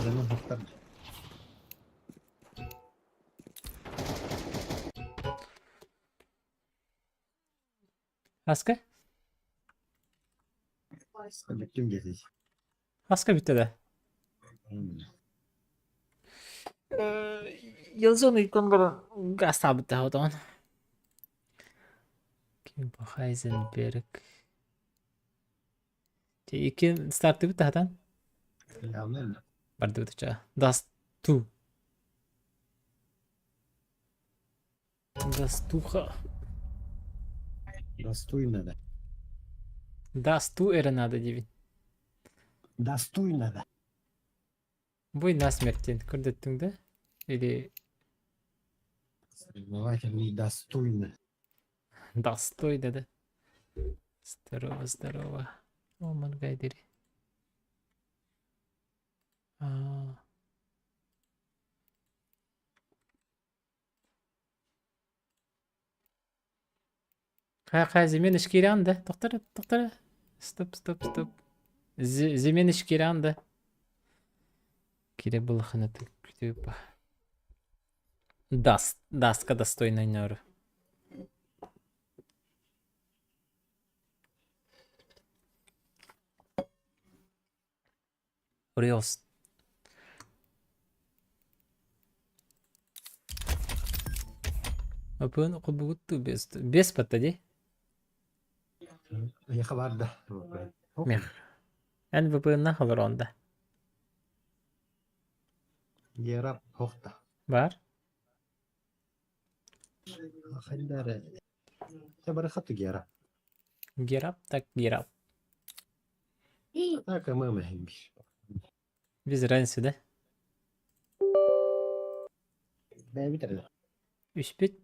Adamın hafta. Haska? Bittim gezi. Haska bitti de. Hmm. Yazın ilk onlara gaz sabit o zaman. Kim bu Heisenberg? İki startı bitti zaten. Anladın mı? Vardı bitti çağı. Dust 2. Dust 2. Достойно да. Dust 2 era надо девять. Достойно да. Бой насмерть көрдеттің да? Или Соревновательный достойно. достой dedi. Здорово, здорово. Оман гайдери. Ха زمین اشکیران ده. دکتر. Stop. Zemin اشکیران ده. Кире булахына күтіп. Дастка достойный норы. Уриос. Апын кубутту без паттади. Я خبر ده. Мех. En VPN nahılır onda. Yarab hokta. Var. Xindare. Tabar khatı yarab. Girap tak girap. Tak ama mühimmiş. Biz rensi de. Ben bitirdim. 3 bit.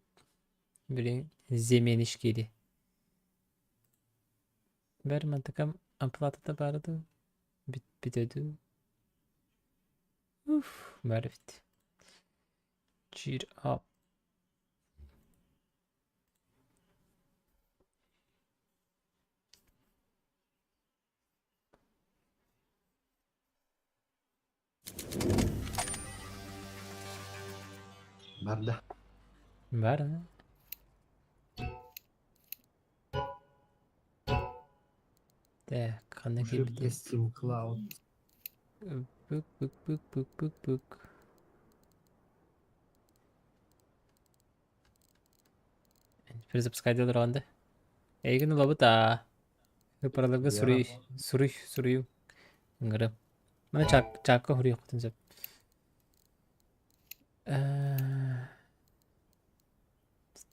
Birin zemin işkili. Ver mantıkam aplata da bardı. Bit ödü. Uf. Marifet. Cheer up. Barda. Var ha. De kanı gibi Şıp de. Steam Cloud. Bık. Bir запускать ронды. Эйген лабыта. Параларга сурую. Ингры. Mana çakka huri yoktun zep.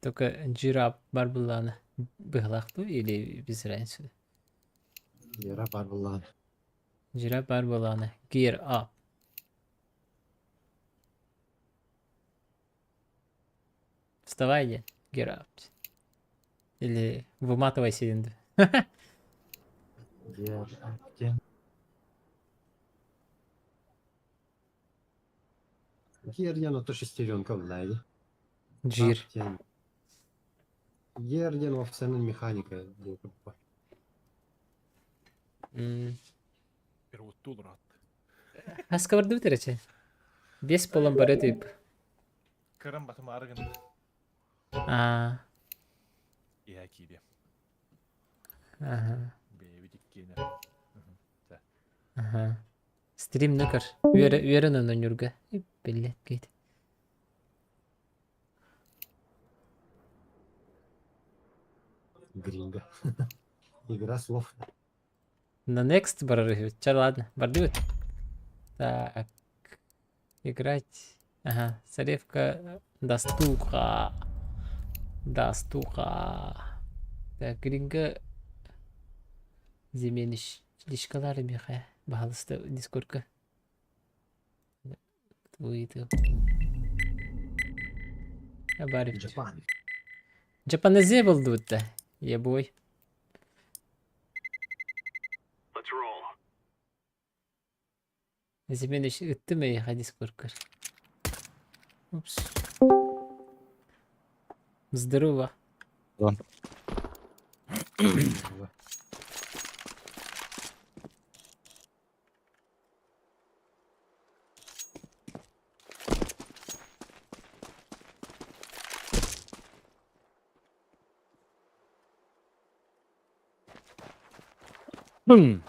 Toka jirap barbulana bıhlaktı ili biz rensi. Yarab Arbullah. Jirap barbulana gear up. Вставай, gear up. Или выматывайся. Yarab. Yergen oto шестеренка влайды. Jir. Yergen офисinin механика. Перевод рад. Haska vardı bir terece. Без полом барет ип. Кырым батым аргын. Я киде. Aha. Бейбидик кейне. Stream ne kar? Verin onun yurga. Belli git. Гринго. Игра слов. На next барарыхивать. Ча ладно. Бардывает. Так. Играть. Ага. Салевка. Достуха. Так, гринга. Земениш. Лишкалары меха. Бахалысты дискордка. Твойту. Абарif. Japan. Japan ne buldu bitti. Ya boy. Zemeniş ıttı mı ya дискордка. Упс. Здорово. Hmm.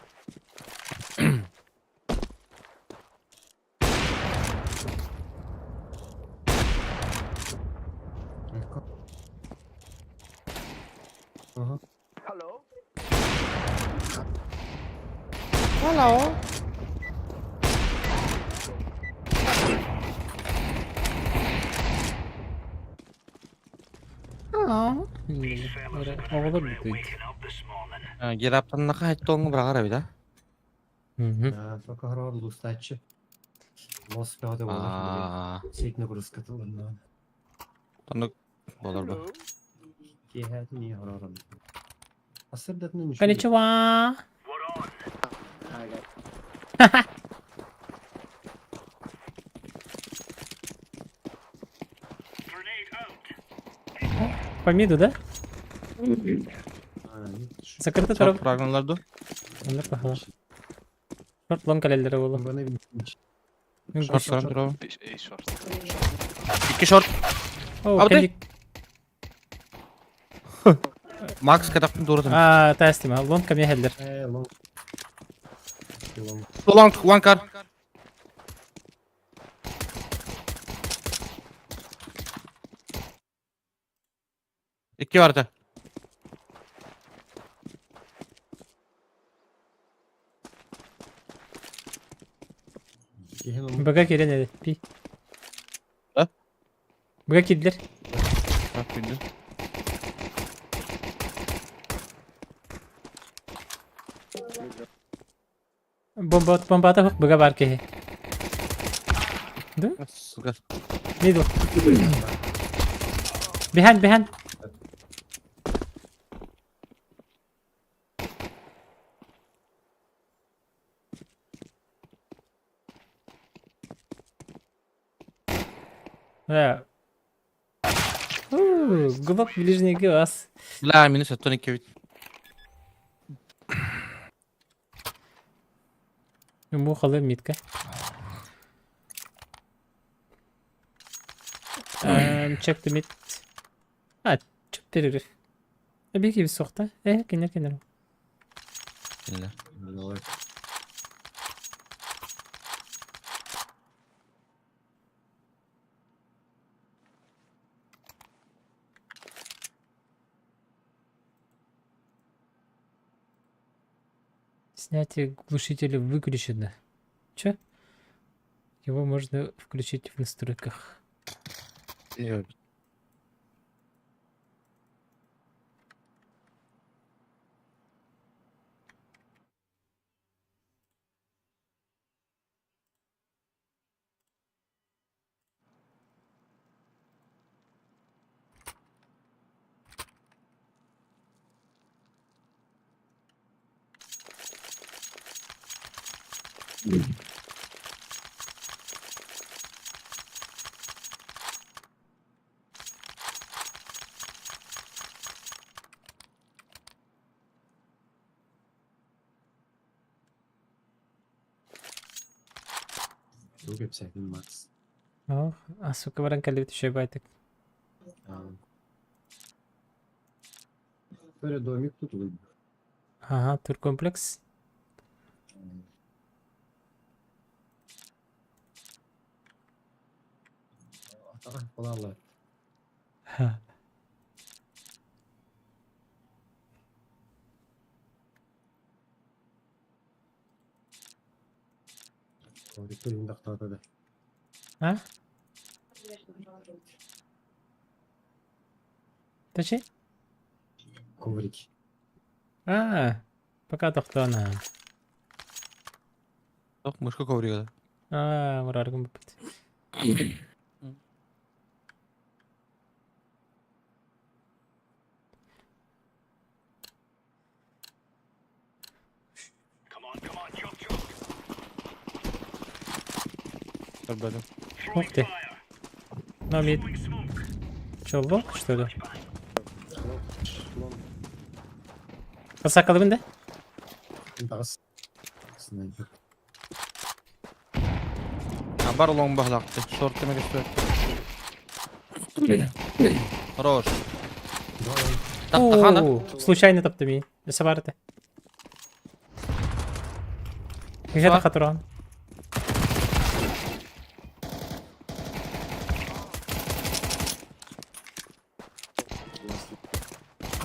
Aha. Oğlum bir duydu. Geraптан хайттоң бара кара бида. Только хорор лустачи. Лос пяты Аа, Сик нагрузка тылына. тону болор бу. Кехәт не хорор. Асыр датны ничего. Konnichiwa. По миду, да? Закрыто Çok taraf. fragmanlardı. Onlar bakalım. Short long kalelere oğlum. Bana bir Short short bro. A short. 2 short. Oh, Abi. kendi... Max kadaptın doğru demek. Teslim ha. Long kam yeheller. long. Long. Long one car. İki vardı. Kehen long. Baga kere ne? Pi. Ha? Baga kidler. Bak bildi. Bomba ata baga barke he. Sıkar. Middle. Behind. Да. Глубок ближний глаз. La minus atton 2 bit. Ему халır митка. Check the mid. Çok verir. Bir gibi sokta. Kenar. Dinle. Давай. Снятие глушителя выключено. Чё? Его можно включить в настройках. Yok. Çok hepsinin max. Oh, сука, баранка şey baytık. Böyle домик тут вы. Aha, tur kompleks. Полагаю. Ha. Коврик önünde tahtada. Ha? Taşı? Коврик. Пока тоқтана. Yok muşka kovruyor. Мураргым бит. Görmedim. Ух ты. На мид. Чё, лох, что ли? Посакал бинде? Бас. Снайпер. Бар long bahlaktı. Short demek istiyor. Хорош. Давай. Tahta hana. Случайно топтами. Сабарте. كيف خطران؟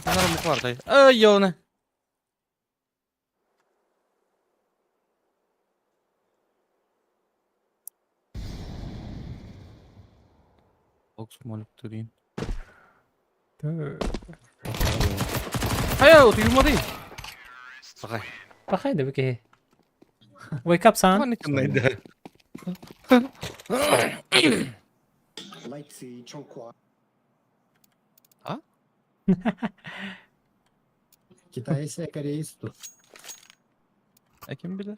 Ana mı var dayı? Ay yone. Box monitoring. Hayır, o yuma değil. Bakay. Bakay da biki. Wake up son. Panik neydi? Lexi çok Китайцы корейцы. Kim bilir?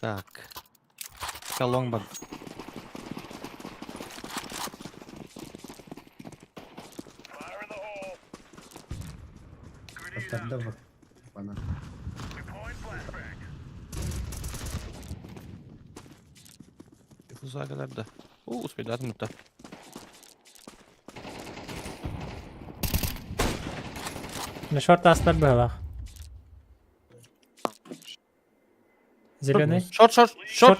Так. Kalong bak. Тогда вот. Bana. Uzağa kadar da. Uspěl jsem to. На шорт аспект было. Зеленый. Short.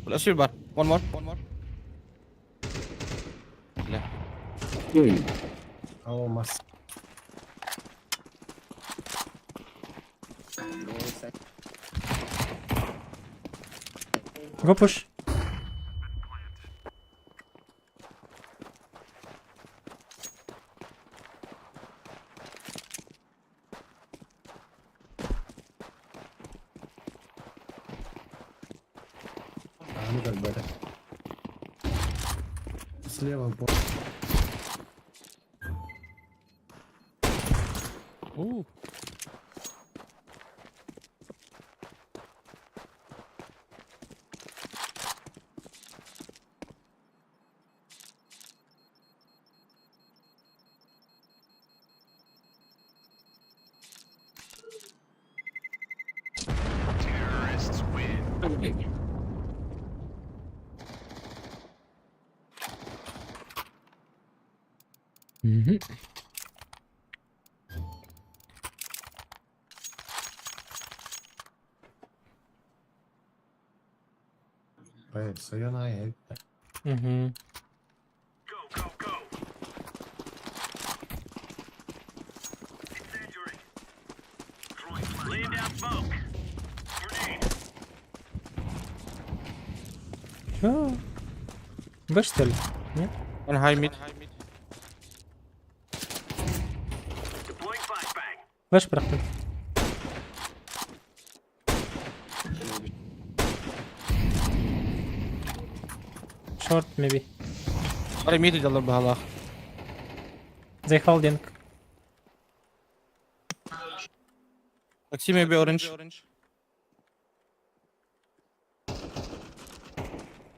Let's see bar. One more. Le. Olmaz. Go push. Ну как бы это. Слева по. Sayonara. Угу. Чё? Б, что ли? Нет? One high mid. Флэш проходит. Short maybe. Var mid alır bu hala. They holding. Taksi maybe orange.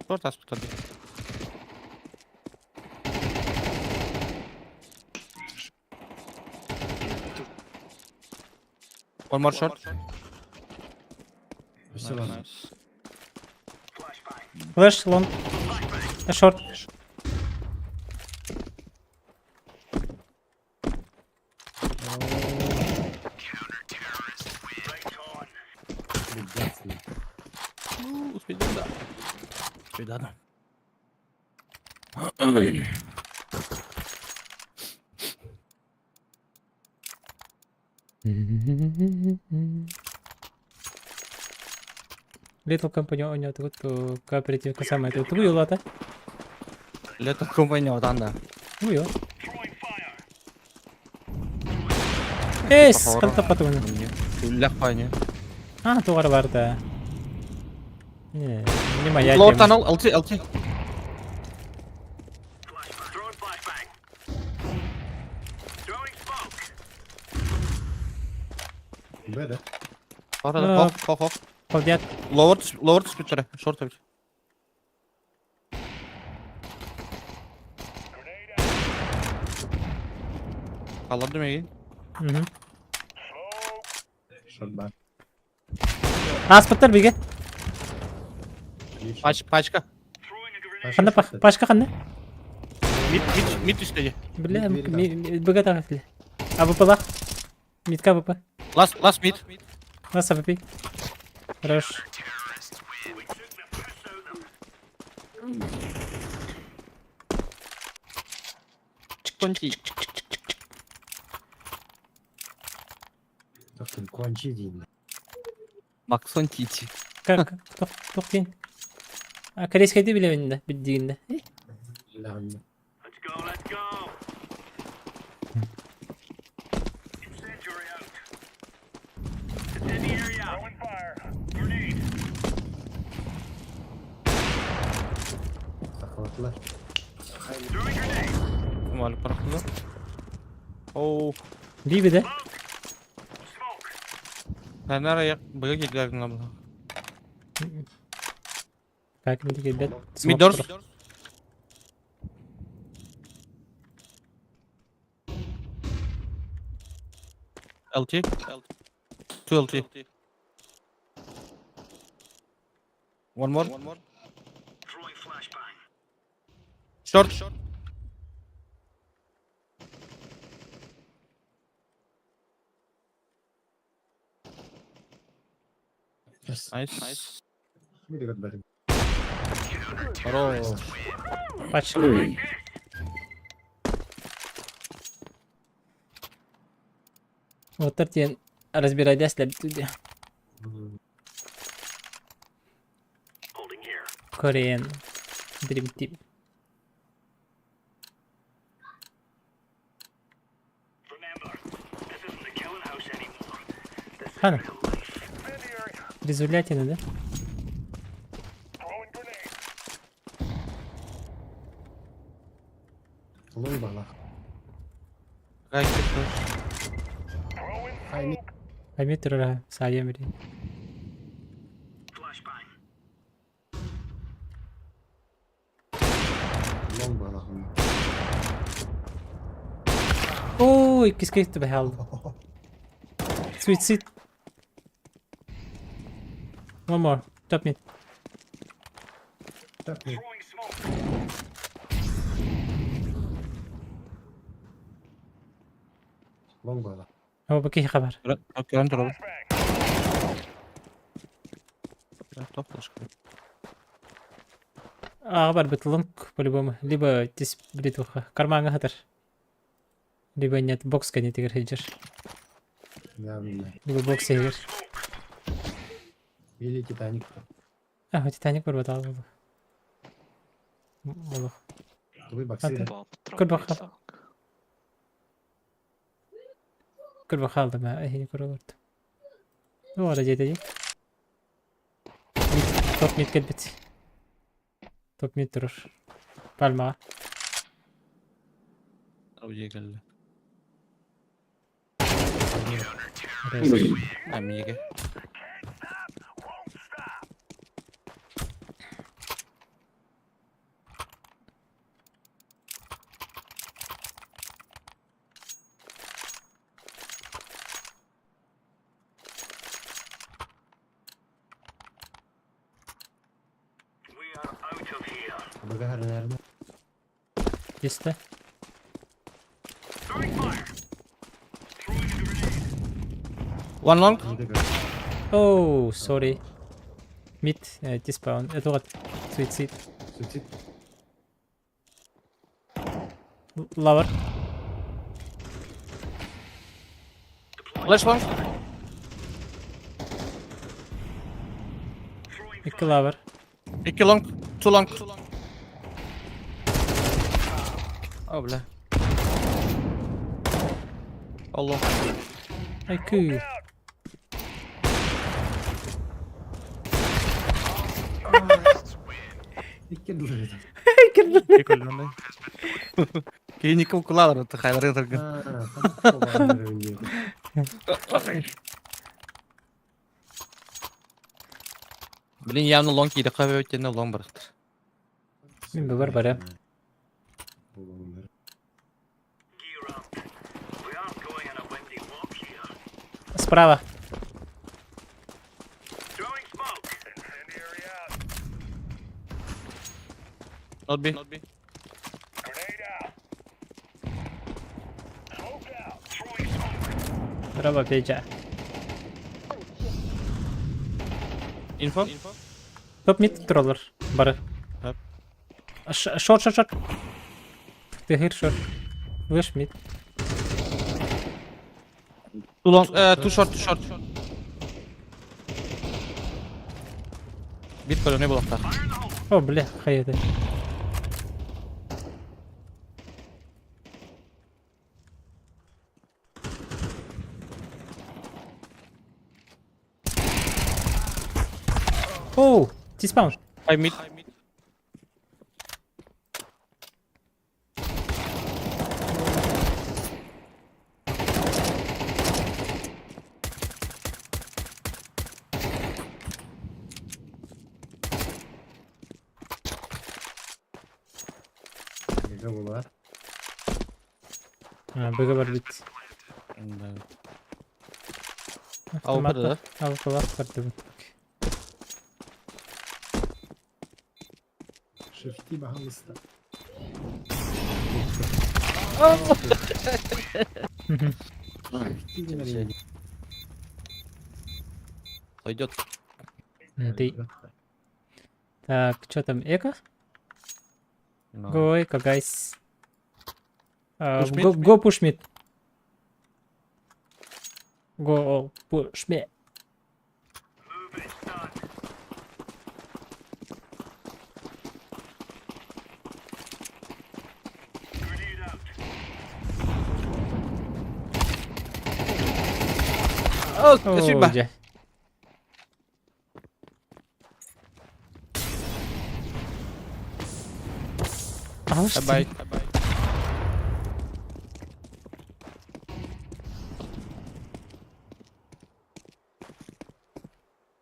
Short hospital. One more short. Все ладно. Nice. Flash long. Short. Успел, да. Cuidado. Little company on to cooperative kasama ito. Tuyo lata. Lето компания отанда. Tuyo. Yes, Похоже. калта патuna. Ляхпаня. Ah, tu varta. Не моя Lord тема. tunnel, LT. Б, да? Orada hop. Холдят. Lower split short tabii. Kalladım iyi. Угу. Шотбан. Аспектер биге. Paçka. Ханна пашка ханна. Mid üstteki. Бля, биге так. Абы пала. Митка АВП. Last mid. Nasıl Pepe? Rush. Кончи. Bakın kuançı diyeyim. Максон Тичи. Kalk. Tok din. Koreyskaydı bile önünde. Bildiğinde. Lan. Saklattılar. Мали парахлы. Оу. Bir de. Танара як бага келген абла. Belki bir de geldi. Midors. LT. 2 LT. One more. Short. Yes. Nice. Bir de götürdüm. Хорош. Kaç. Вот тем разбирать следует. Korean Dream Team. Хана. Результатина, да? Long bala. Gayet Aynı. Пойми трура, саемри. Long bala. Oo, ikisi gitti be aldı. Sweet seat. One more. Top mid. Tak mi. Long bala. هو بكي خبر. Kören duralım. Toplaş. خبر بتلنك по-любому. Либо тис бритуха. Кармanga хатар. Либо нет, бокс не тигр хиджер. Ya billah. Либо бокс хиджер. Bili Titanic. هو تيتانيك برضه تعال والله. Tabii baksana. كل بخال. كل بخال ده ما هي كروت. هو على جيدة دي. توب ميت كلبت. توب ميت تروش. بالما. أو يقل. ريز. Amiga. Baga her nerede? Liste. One long. İyi de gör. Oh, sorry. Mid, dispawn. اتوقع سويت سيت. Sütü. Lower. Flash long. İki lower. 2 long. 2 long. Oh bla. Allah. İki. İki lira. Прикольно. Кейни калкулятор это хайдер тыргын. Ha, tamam. Babalar önce. Блин, явно long кейді қабы өткенде long бырықтыр. Мен бар бар. Babalar. Справа. Not B. Справа печа. Info. Top mid turallar. Bari. Yep. Short. They here short. Wish mid. Too long. Too short. Bir koloni blokta. Oh бля, haydi. Oh, T-spawn. High mid. Gece bu var. Ha, bug'a var bit. Avukada da. Avukada vardı. Шифти bahalısta. Шифти nereye? Пойдет. Ты. Так, что там, эко? No. Go эко, guys. Push mid? Go push mid. Go push mid. Oh, спасибо. Güzel. Al işte. Bye.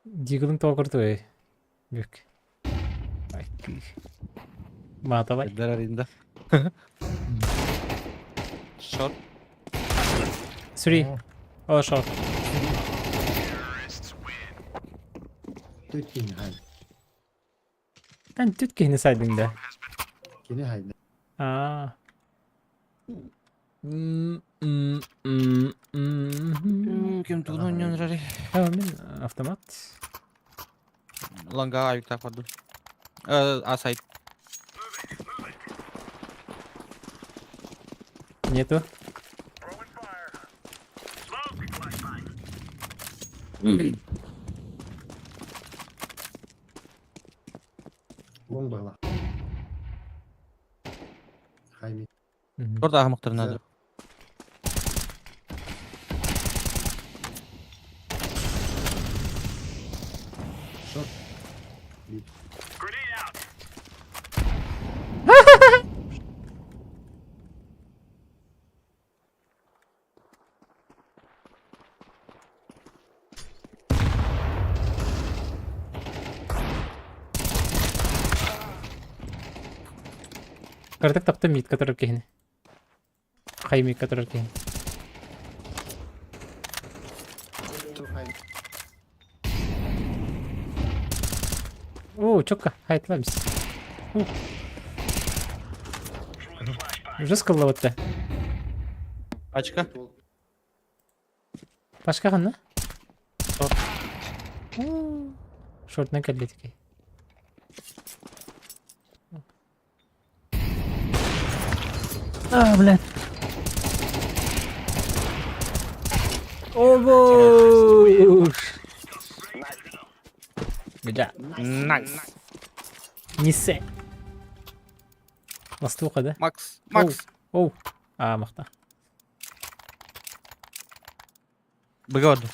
Deagle'ın tokurdu ey. Büyük. Ay. Mata var. Dediler arayında. Short. Three. Oh shot. Tütkin haydi. Ben tütkeni saydın da. Yine haydi. Aa. Kim tuğla oynuyorsun rari? Tamam ben автомат. Langa ayık tapadı. A-side. Нету. Long bağla. Haymi. Short ahmakların adı. Short. Bir. Картек тапты мид, который кихне. Хайми, который кихне. Çok haymi. Oo çok hayatlar biz. Уже скаллаватты. Açka. Başka kanı? Short. Short ne geldi ki? Ah блядь. Ого! Güzel. Nice. Nise. Nasıl da? Max. Oh. Aa makta. Bıga vardı.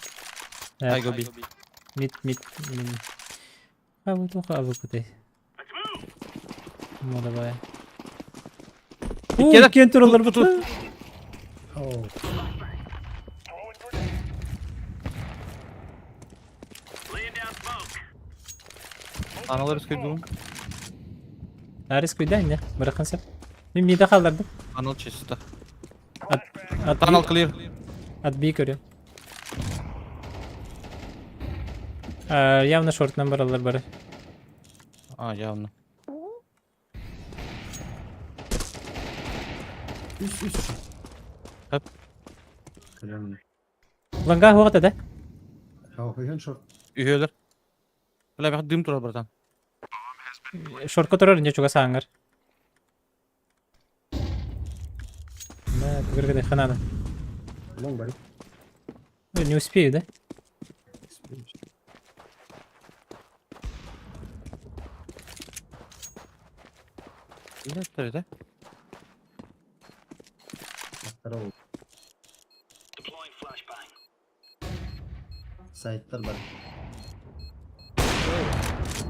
Evet. I go B. Mid. А вот плохо, а вы куда? Ну давай. kere- Kenturlar bu. Oh. Analar iskediyorum. Aris kuydan ya. Bırakın sen. Bir mide kaldırdım. Anal chest'ta. At Tunnel clear. At B görüyorum. Явно short number alır bari. Явно. Üst. Hep. Önemli. Langa huwa da. Oh, höyhen short. Üyeler. Bula bak dim turar buradan. Shortcut turur ince çok sangar. Ne kıvır kadar kanada. Long bari. New speed de. Ne tutar da? Ahtara oldu. Side'lar bari.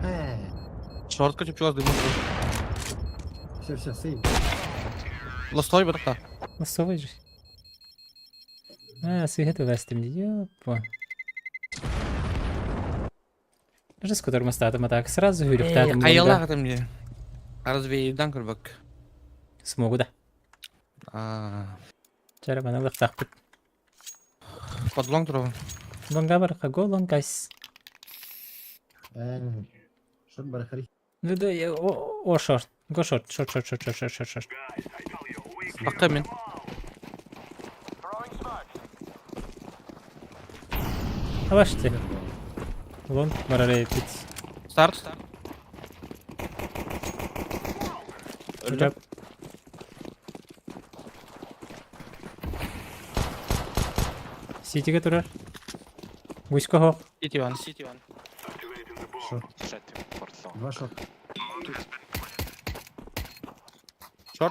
He. Short kaçıp çok az dim turar. Все, сейв. La stoy bırak da. Nasıl выжить? Свет властим, ёпа. Даже с которым статом атак сразу говорю, в татом Ayala kadar diye. Arız ve evden kır bak. Смогу, да. Cara bana lak takpit. Padlong turar. Longa var, go long guys. Short bari خري. Ну да, о, short. Go short, short. Bakka min. Başla. Long var araya pit. Start. Hocam. City'ga durar. Guisko hawk. City one. Short. Два short.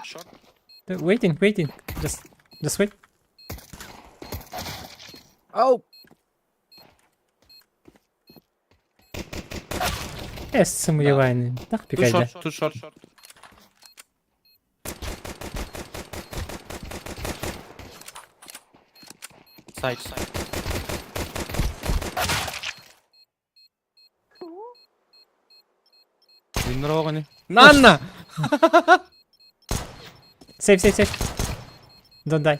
Short. Waiting. Just wait. Oh. Jest simulowany. Tak, Two pikajda. short. Two short. Side. Winner ako ni. Nana! Save. Don't die.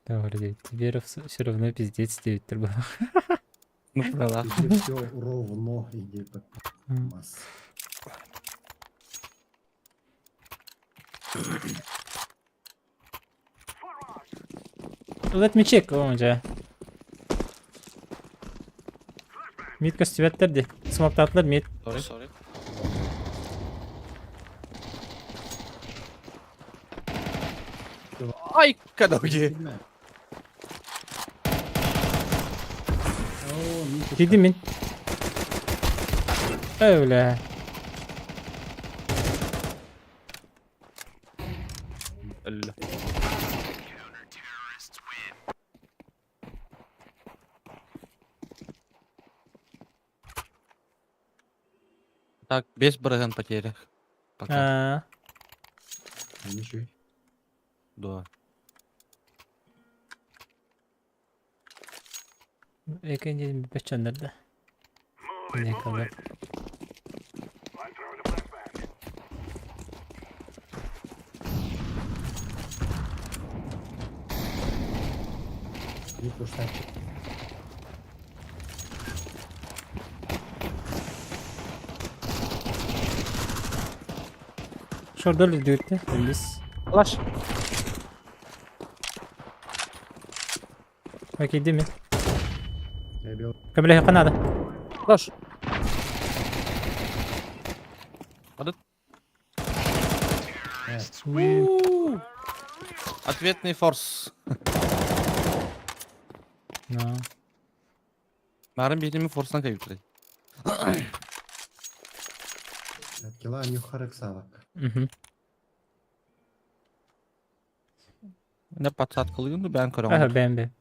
Добре, теперь все равно пиздец Твиттер был. Ну, правда. Если все ровно, иди по масс. Let me check önce. Mid köstüvetlerdi. Smoke atlar mid. Sorry. Ay kadavcı. Dedi mi? Öyle. Allah. Так, без бараган потерях. Пока. Ha. Ничего. Да. Ekendi bir peçenlerde. Ne kadar? Не пускай. Şurada öyle diyordu. Biz. Flash. Okey değil mi? Я бил. Kamera yakın hadi. Flash. Ответный форс. No. Нарым бетimi форсдан кайып Кила нюхарек савак. Ne patsat kılıyordu ben körüm. Aha ben.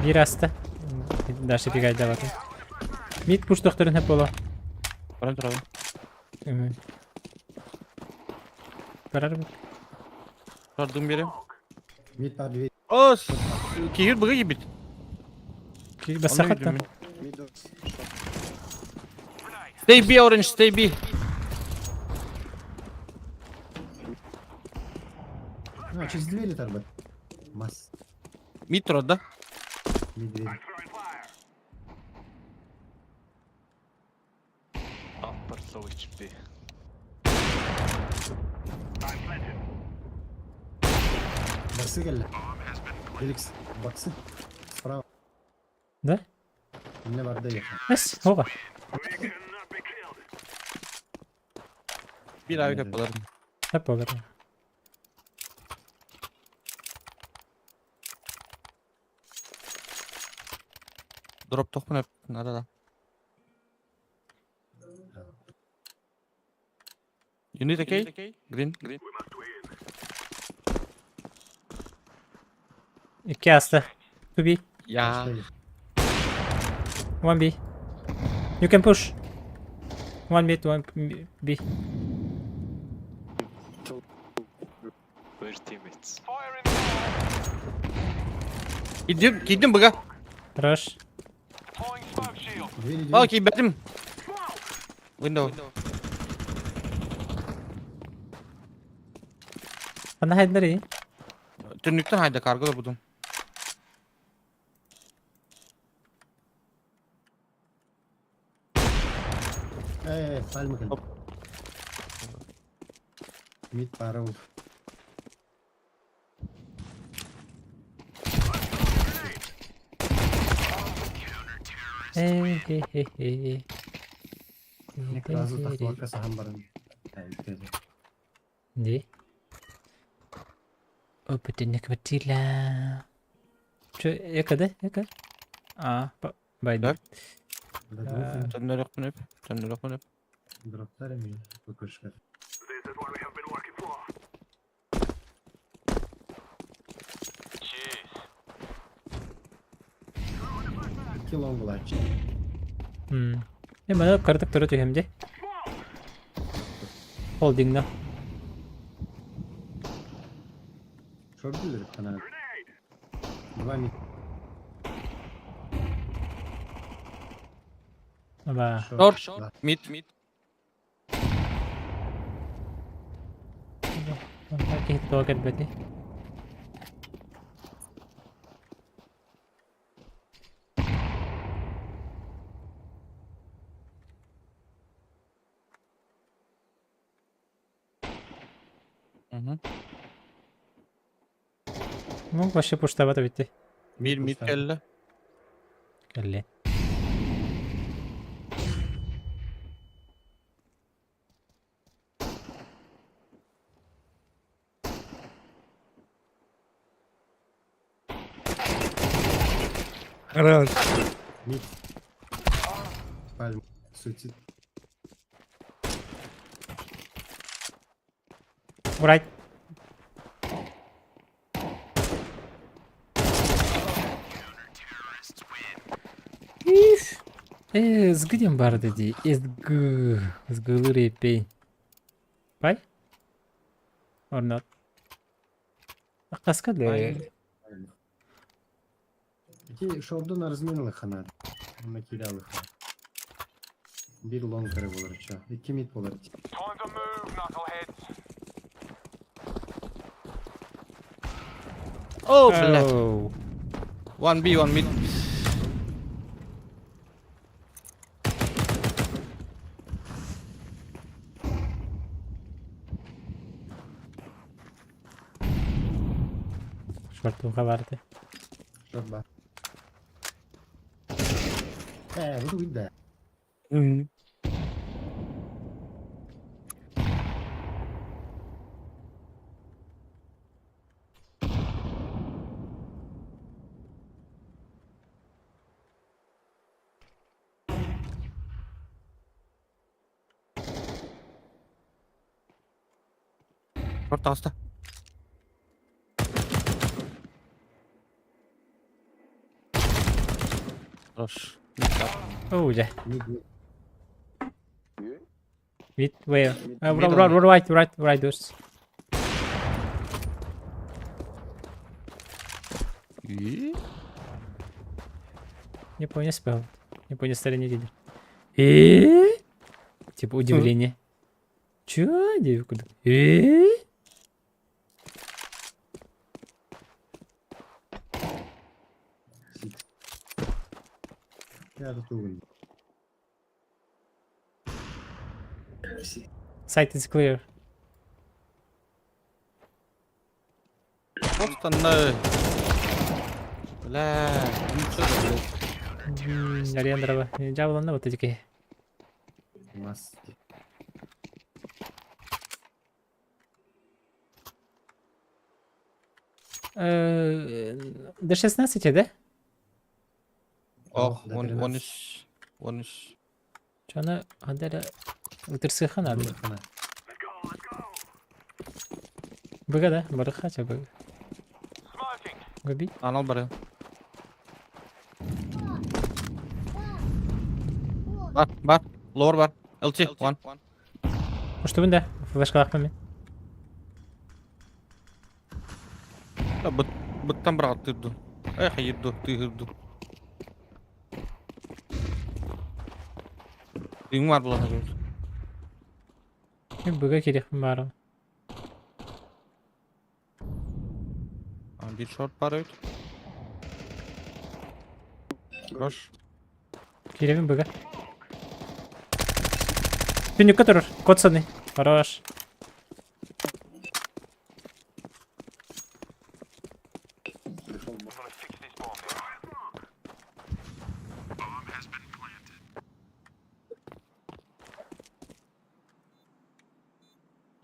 Bir hasta. Derse bir gayda var. Mid push doktorun hep ola. Bana dur abi. Karar mı? Gördüğüm biri. Мид по две. Os. Kehir bıgı gibi. Basahat da. Мид. Stay B orange, stay B. Через двери торба. Масс. Mid road'da. Медведь. Барлуу ичвэ. Baksı gel. Felix baksı. Sправа. Да? Ne var da ya. بس هو Bir ay yapalım. hep o kadar. Drop tokun hep. Nada da. You need a key? Green. İki hasta. 2B. Ya. Başka 1B. You can push. 1 mid, 1 B. We're teammates. Gittim bıga. Rush. Двери, Okey betim. Window. Bana headler iyi. Tünlükten haydi kargo da budum. تعال مكان. Hop. 100 para vur. Hey hey hey hey. Ne kadar hızlı takla arkası hambarın. دي وبدنك بتيلا شو يا كده يا كده بايدي Bak. Tünlük hep. Droplar mı? Bakışlar. İki long light. ما انا قررت تروتو هم دي هولدينج ده Şöyle bilir kanal. Два мид. ابا Short. Mid. اوكي توكل بدي Hı. مو باش بوش تبع تبيتي Bir mid kelle. قال لي Мид. Пальм. Суицид. ورايت Zgniam bardzo di. Jest zgulury pain. Bye? Or not? Kaskad le. İki şordan arzminli kanal. Ama kiralı. Bir long kare olurça. İki mid olur. Oh, black. Oh. 1B, 1 mid. Şortun kabardı. Şort bak. Bu da güzel. Short hasta. Rush. Oh yeah. Mid mid. With where? Middle. Right doors. İyi. Не понял спел. Не понял стороне лидер. Типа удивление. Чё? Девка? Sit. Ya da tu win. Site is clear. Постанны. Бля, ничего себе. Арен дрова. Жабыланды вот эти. Мас. Д-16, да? Ох, Да, 13. 13. Чона адара утырсыхан ады. Хана. Быга да? Барыха ча быга. Гоби. Анал бар. Бар. Лор бар. LT, one. Что бында? Флешкалак мен. Бұттан бір ат тұрды. Эх, ерді, түйірді. Үйің бар бұлана көрді. Мен быга керек бары. Bir short бар өйт. Хорош. Керевин быга. Тюнюкка тұрыр. Котсаны. Хорош.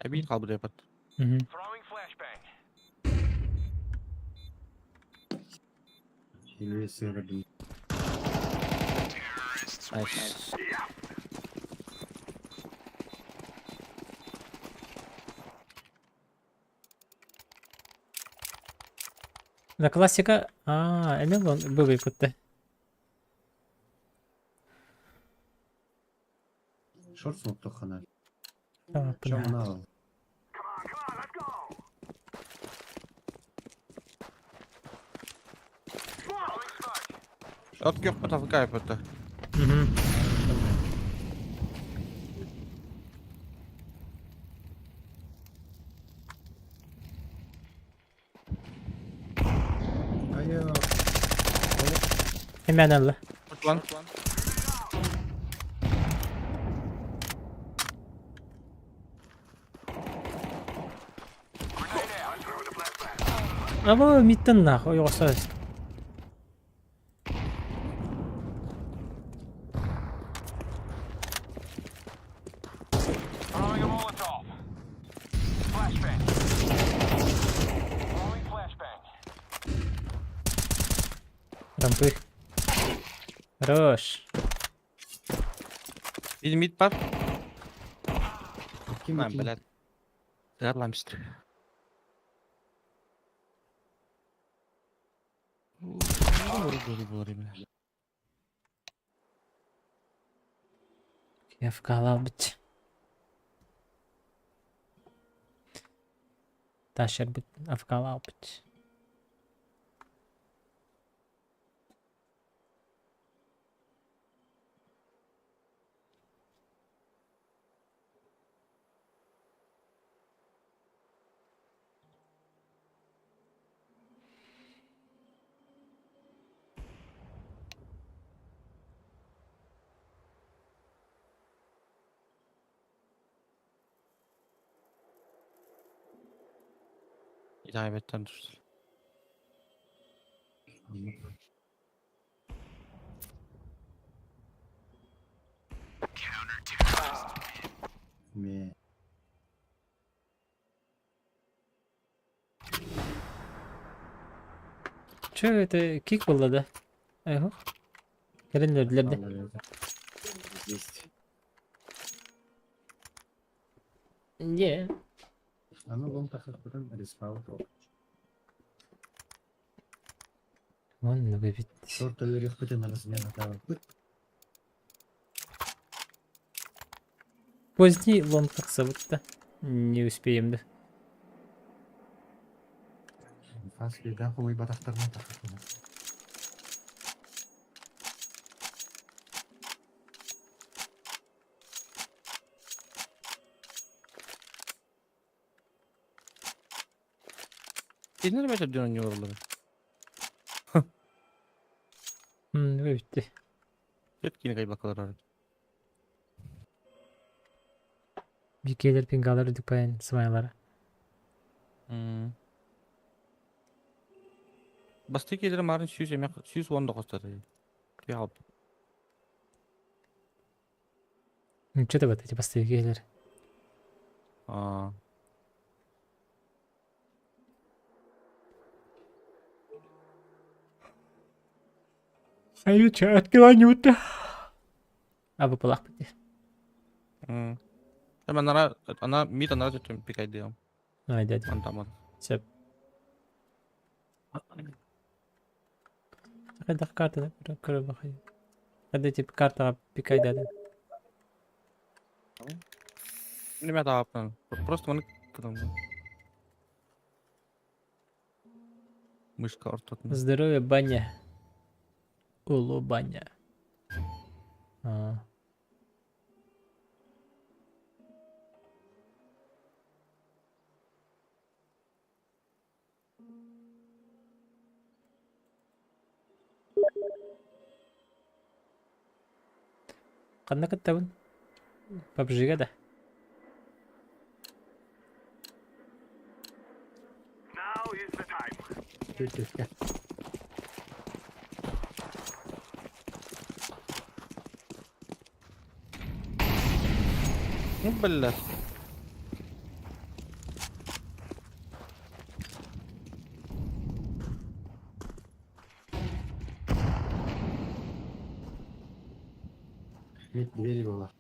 Әбейін қалбыр епат. Или сыграли. Найс. Да классика. Эмен он быгай кутты. Шорт смокту хана. Tamam, Чё мына ал? Short көп бұта фыка епатты. Айо. Hemen Allah. Lan. Ama mitten nahoj yoksa. Throwing a Molotov. Flashbang. Throwing flashbang. Рампы. Хорош. Bir mid бар. Ким Lan ким? біләд. Дәрламстыр. Я вкалал быть. Ташер быть, вкалал быть. İdabetten düştü. Me. Чё это кик было, да? Айго. Керенлерди. Есть. Не. А ну вон так потом респаун. Вон выбить. Шорт или хоть на размена дал. Поздний лонг как зовут-то? Не успеем, да? Фасли да хуй батахтарна тахтарна. Dinler mi dönüyor yorulları? Выбить. Git yine kayıp bakalım. Бикелер пингалар дүпайын сымайлары. Басты келер марын 100 емек 119 тады. Кеп. Ничего да бат эти басты бикелер. А. Аю чат киланюта. Абы пылақ бітер. Мен ана мид ана жеттім пикайды ям. Айда дед. Антаман. Сеп. Қайдақ карта да көрі бақай. Қайда тип картаға пикайда да. Неме таптым. Просто мені кыдым. Мышка ортотун. Здоровье, баня. Улу баня. А. Қанда кіттабын? PUBG-ға да. Now is the time. Кел. Ну, бля. Мид двери была.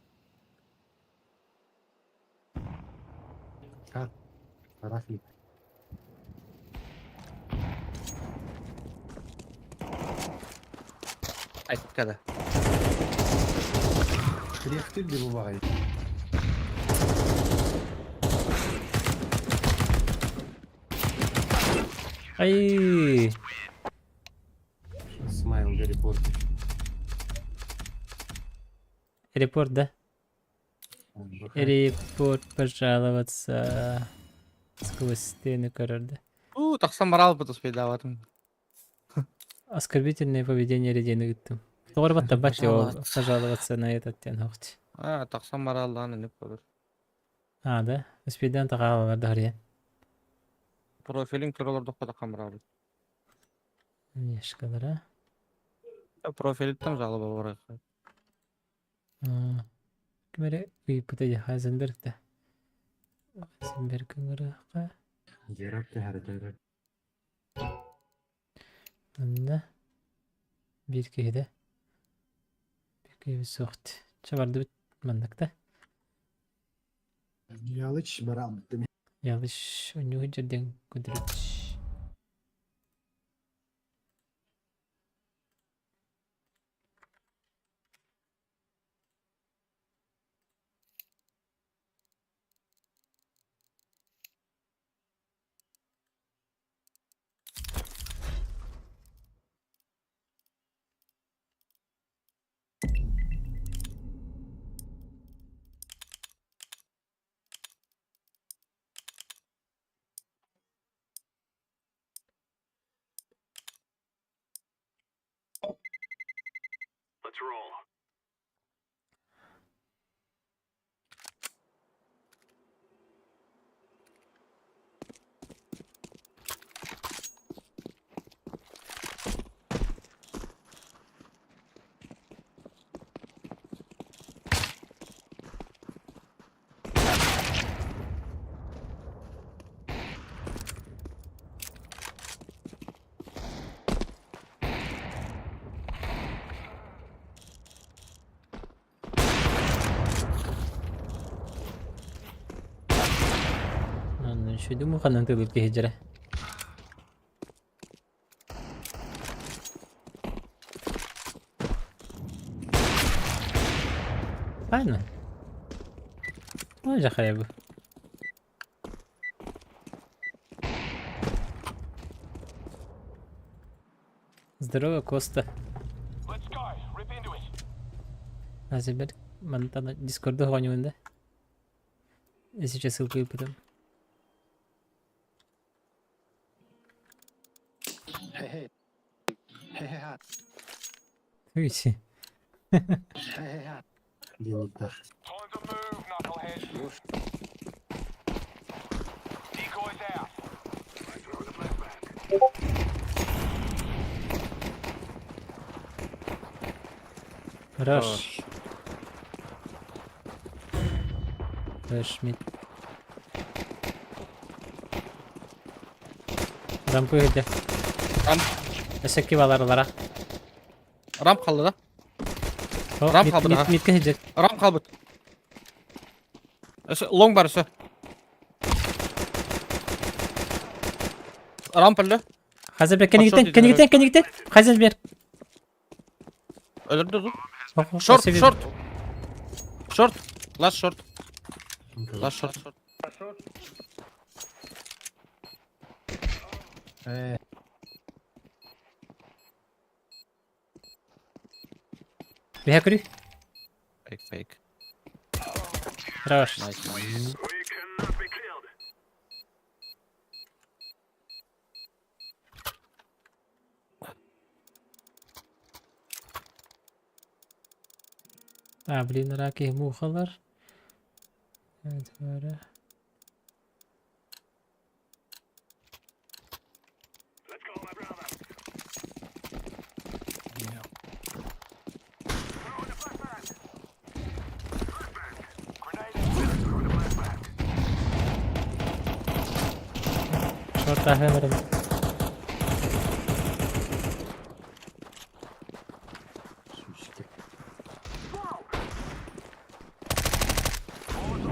Как? Рафик. Айткада. Приехали где бывает. Ай! Смайл репорт. Репорт, да? Репорт пожаловаться. Сквозь стены корорда. Тақсан барал бұд успейдаватым. Оскорбительное поведение ледяных гиттім. Тоғыр батта баш пожаловаться на этот тен хоқти. Тақсан барал ланы не көрір. А, да? Успейден тағалалар да хария. Профилин көрілер доқпа тақсан барал. Ешкалар, а? Профилиттен жалы бар. Кімері үй пұтайды Хайзенбергті. Хайзенберг үңіріға. Герапты әрі. Анда. Bir кейді. Bir кейді соқты. Чабарды бүт мандақта. Ялыч барам. Ялыш өнуғы жерден көдіріч. Let's roll. Şu mu kanan tılır ki hicre. Aynen. Ne olacak ya bu? Здорово, Коста. Let's go. Rip into it. Азибер, манта на Дискорду гоню, да? Я сейчас ссылку потом. Хе-хе. Хе-хе-ха. Видите? Хе-хе-ха. Дело так. Time to move, knucklehead. Rush. Rush mid. Rampa öldü. Ramp. Eski var aralara. Ramp kaldı da. O, Ramp mid, kaldı mid, ha. mid gidecek. Ramp kaldı. Long var üstü. Ramp öldü. Hazır bir kendi Bak, short gittin, kendi izliyorum. gittin, kendi gittin. Hazır bir. Öldürdü dur. Bak, bak, Short seviyorum. short. Short. Last short. Last short. Bir hackeri. Fake fake. Rush. Nice. We cannot be killed. عاملين راكيه مو خضر. هذا. Let's go, my brother. Short kahve verin.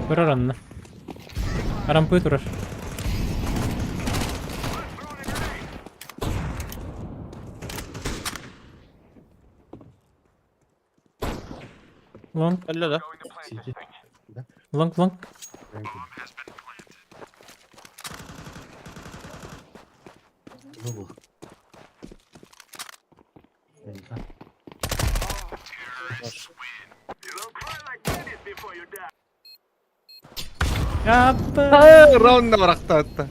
Vurur onu. Rampayı durur. Long, Öldü de. CT. long, long. Bu. Eyvah. You will cry like babies before you die. Yapma. Round da bıraktı hatta.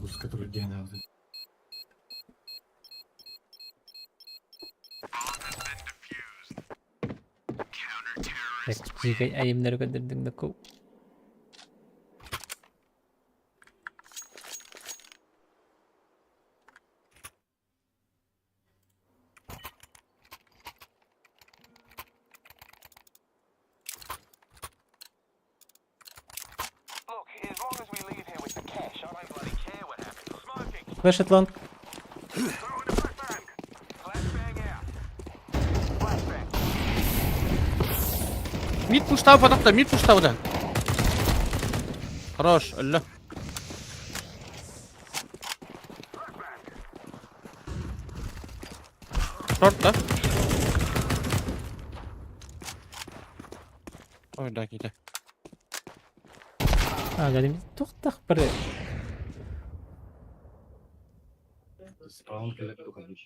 Buz который гениал. Jika ayamları gönderdim de kov. Look, as long as we leave here with the cash, I don't bloody care what happens. Smoking. Flash it long. Throw in the flashbang. Flashbang out. Flashbang. Mid push'ta فتحت mid push'ta وده. خلاص öldü. Short da. Oyda gitti. Dedim to'xta bir. Spawn kelib to'qadish.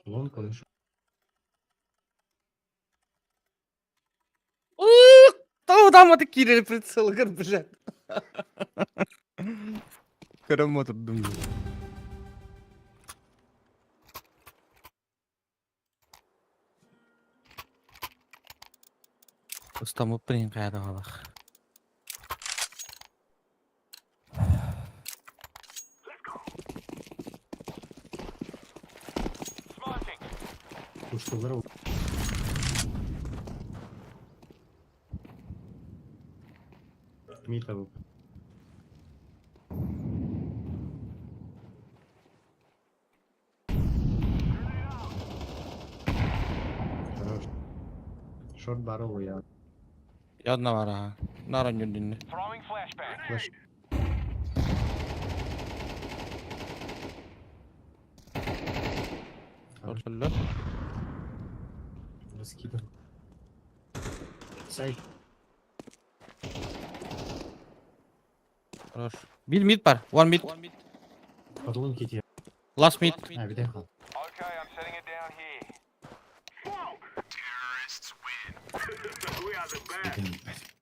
Long konuş. Tavdan mı tikiri pritsel gır bize. Kırım oturdum. Ustamı pring kayada bak. Smoking. Kuşkuları oldu. Mid tavuk. Хорош. Short barrel ya. Yadına var ha. Naran gündünlü. Throwing flashbang. Flash. Short öldü. Раскидан. Side. Хорош. Mid var. One mid. Подлун кити. Last mid. Ha bir de kal. Okay, I'm setting it down here. Smoke. Terrorists win. We are the best.